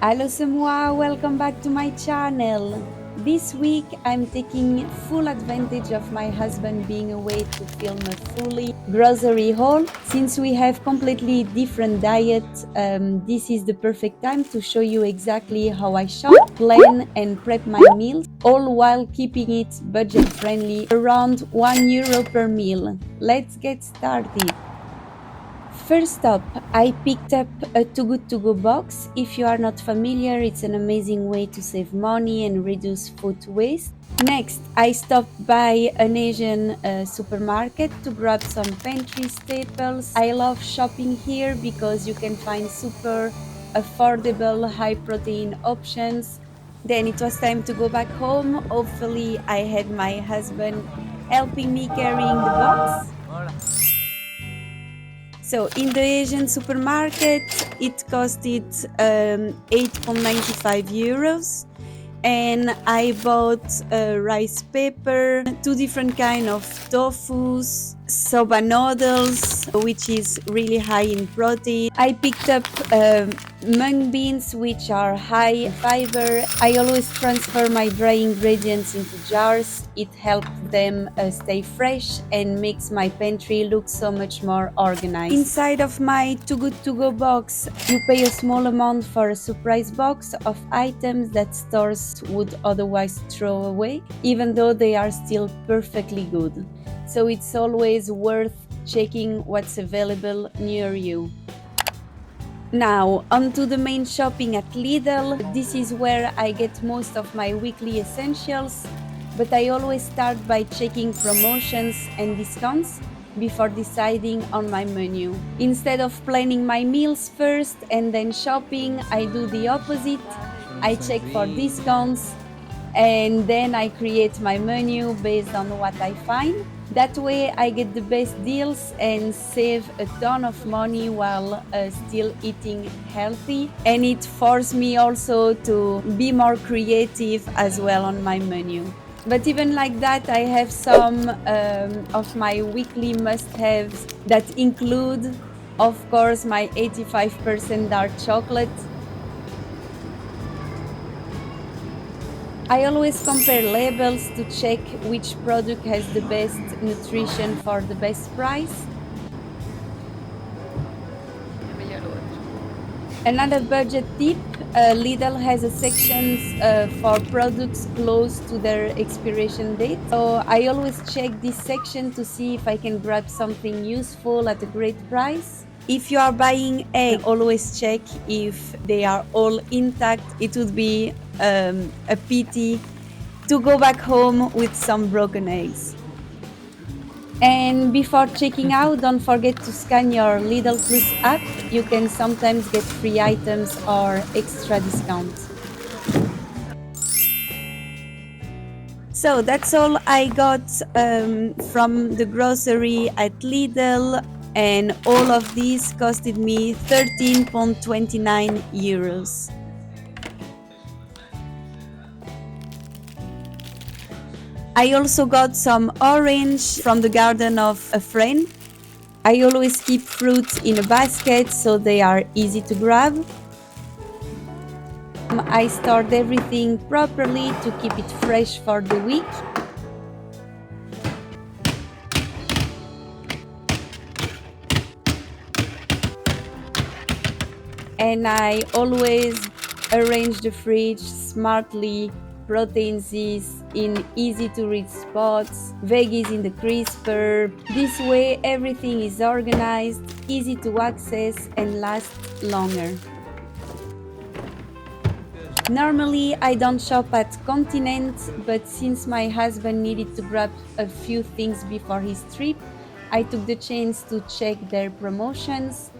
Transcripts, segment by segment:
Hello c'est moi, welcome back to my channel. This week I'm taking full advantage of my husband being away to film a fully grocery haul. Since we have completely different diets, this is the perfect time to show you exactly how I shop, plan and prep my meals, all while keeping it budget friendly, around €1 per meal. Let's get started. First up, I picked up a Too Good To Go box. If you are not familiar, it's an amazing way to save money and reduce food waste. Next, I stopped by an Asian supermarket to grab some pantry staples. I love shopping here because you can find super affordable, high protein options. Then it was time to go back home. Hopefully, I had my husband helping me carrying the box. So in the Asian supermarket, it costed €8.95, and I bought rice paper, two different kind of tofus, Soba noodles, which is really high in protein. I picked up mung beans, which are high in fiber. I always transfer my dry ingredients into jars. It helps them stay fresh and makes my pantry look so much more organized. Inside of my Too Good To Go box, you pay a small amount for a surprise box of items that stores would otherwise throw away, even though they are still perfectly good. So it's always worth checking what's available near you. Now, on to the main shopping at Lidl. This is where I get most of my weekly essentials, but I always start by checking promotions and discounts before deciding on my menu. Instead of planning my meals first and then shopping, I do the opposite. I check for discounts and then I create my menu based on what I find. That way I get the best deals and save a ton of money while still eating healthy. And it forced me also to be more creative as well on my menu. But even like that, I have some of my weekly must-haves that include, of course, my 85% dark chocolate. I always compare labels to check which product has the best nutrition for the best price. Another budget tip, Lidl has a section for products close to their expiration date. So I always check this section to see if I can grab something useful at a great price. If you are buying eggs, always check if they are all intact. It would be a pity to go back home with some broken eggs. And before checking out, don't forget to scan your Lidl Plus app. You can sometimes get free items or extra discounts. So that's all I got from the grocery at Lidl, and all of these costed me €13.29. I also got some orange from the garden of a friend. I always keep fruits in a basket so they are easy to grab. I stored everything properly to keep it fresh for the week. And I always arrange the fridge smartly. Proteins is in easy to reach spots, veggies in the crisper. This way everything is organized, easy to access and lasts longer. Normally I don't shop at Continente, but since my husband needed to grab a few things before his trip, I took the chance to check their promotions.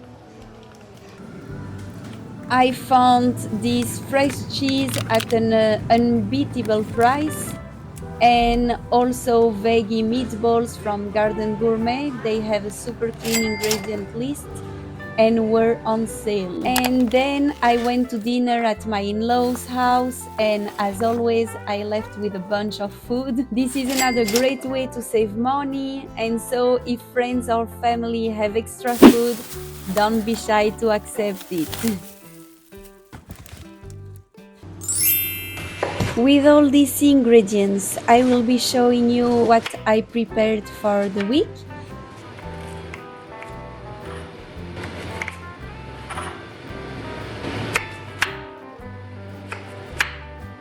I found this fresh cheese at an unbeatable price, and also veggie meatballs from Garden Gourmet. They have a super clean ingredient list and were on sale. And then I went to dinner at my in-laws' house, and as always I left with a bunch of food. This is another great way to save money, and so if friends or family have extra food, don't be shy to accept it. With all these ingredients, I will be showing you what I prepared for the week.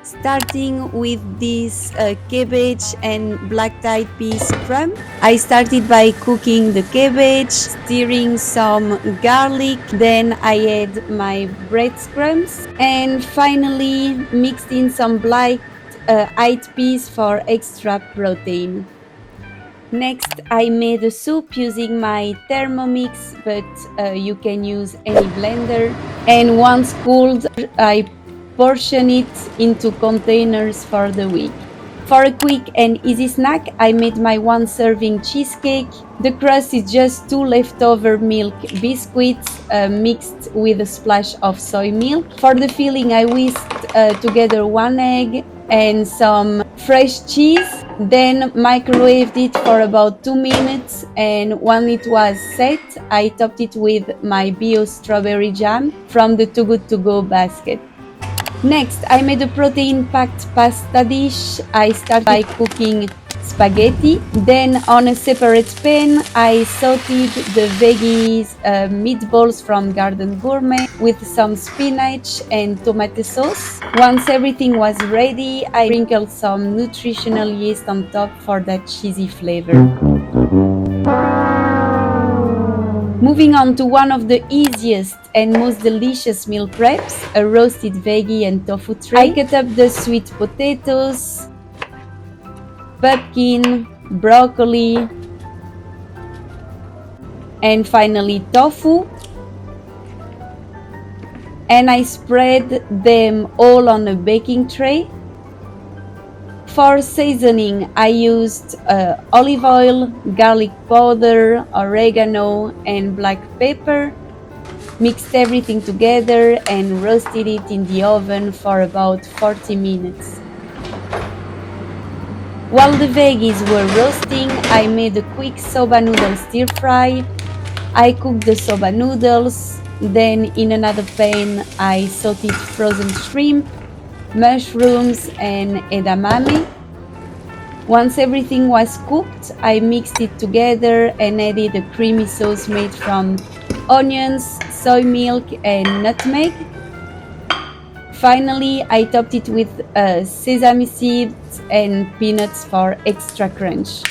Starting with this cabbage and black-eyed peas crumb. I started by cooking the cabbage, stirring some garlic, then I add my breadcrumbs, and finally mixed in some black-eyed peas for extra protein. Next, I made a soup using my Thermomix, but you can use any blender. And once cooled, I portion it into containers for the week. For a quick and easy snack, I made my one serving cheesecake. The crust is just 2 leftover milk biscuits mixed with a splash of soy milk. For the filling, I whisked together 1 egg and some fresh cheese, then microwaved it for about 2 minutes, and when it was set, I topped it with my bio strawberry jam from the Too Good To Go basket. Next, I made a protein-packed pasta dish. I started by cooking spaghetti. Then on a separate pan, I sautéed the veggies meatballs from Garden Gourmet with some spinach and tomato sauce. Once everything was ready, I sprinkled some nutritional yeast on top for that cheesy flavor. Moving on to one of the easiest and most delicious meal preps, a roasted veggie and tofu tray. I cut up the sweet potatoes, pumpkin, broccoli, and finally tofu. And I spread them all on a baking tray. For seasoning, I used olive oil, garlic powder, oregano, and black pepper. Mixed everything together and roasted it in the oven for about 40 minutes. While the veggies were roasting, I made a quick soba noodle stir fry. I cooked the soba noodles, then in another pan I sautéed frozen shrimp, mushrooms, and edamame. Once everything was cooked, I mixed it together and added a creamy sauce made from onions, soy milk, and nutmeg. Finally, I topped it with sesame seeds and peanuts for extra crunch.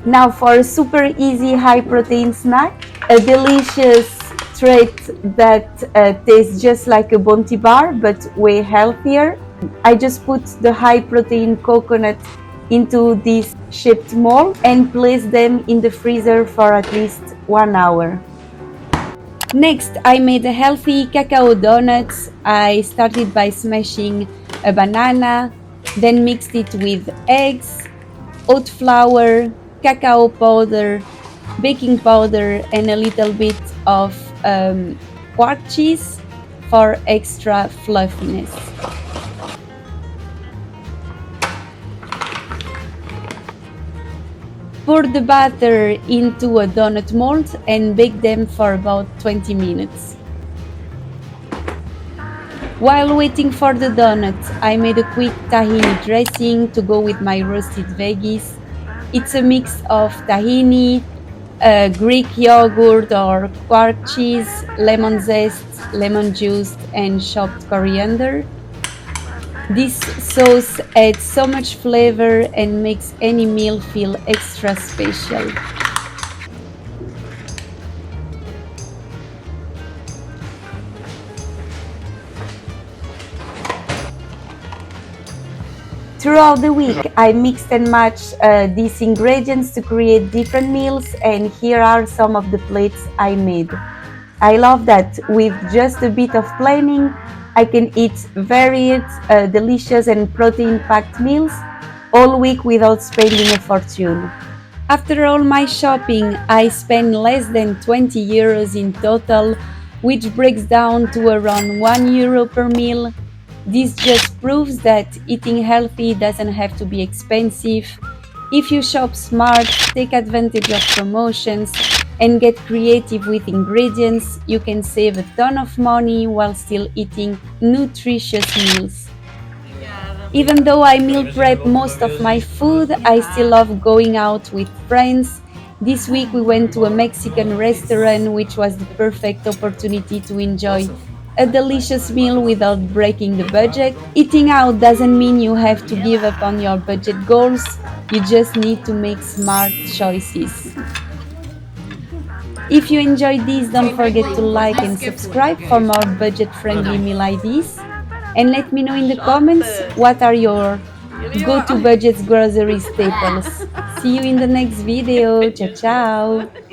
Now for a super easy high protein snack, a delicious treat that tastes just like a Bounty bar but way healthier. I just put the high protein coconut into this shaped mold and place them in the freezer for at least 1 hour. Next, I made a healthy cacao donuts. I started by smashing a banana, then mixed it with eggs, oat flour, cacao powder, baking powder, and a little bit of quark cheese for extra fluffiness. Pour the batter into a donut mold and bake them for about 20 minutes. While waiting for the donuts, I made a quick tahini dressing to go with my roasted veggies. It's a mix of tahini, Greek yogurt or quark cheese, lemon zest, lemon juice, and chopped coriander. This sauce adds so much flavor and makes any meal feel extra special. Throughout the week, I mixed and matched these ingredients to create different meals, and here are some of the plates I made. I love that with just a bit of planning, I can eat varied, delicious and protein-packed meals all week without spending a fortune. After all my shopping, I spent less than 20 euros in total, which breaks down to around 1 euro per meal. This just proves that eating healthy doesn't have to be expensive. If you shop smart, take advantage of promotions, and get creative with ingredients, you can save a ton of money while still eating nutritious meals. Even though I meal prep most of my food, I still love going out with friends. This week we went to a Mexican restaurant, which was the perfect opportunity to enjoy a delicious meal without breaking the budget. Eating out doesn't mean you have to give up on your budget goals, you just need to make smart choices. If you enjoyed this, don't forget to like and subscribe for more budget-friendly meal ideas. And let me know in the comments what are your go-to budget grocery staples. See you in the next video. Ciao, ciao.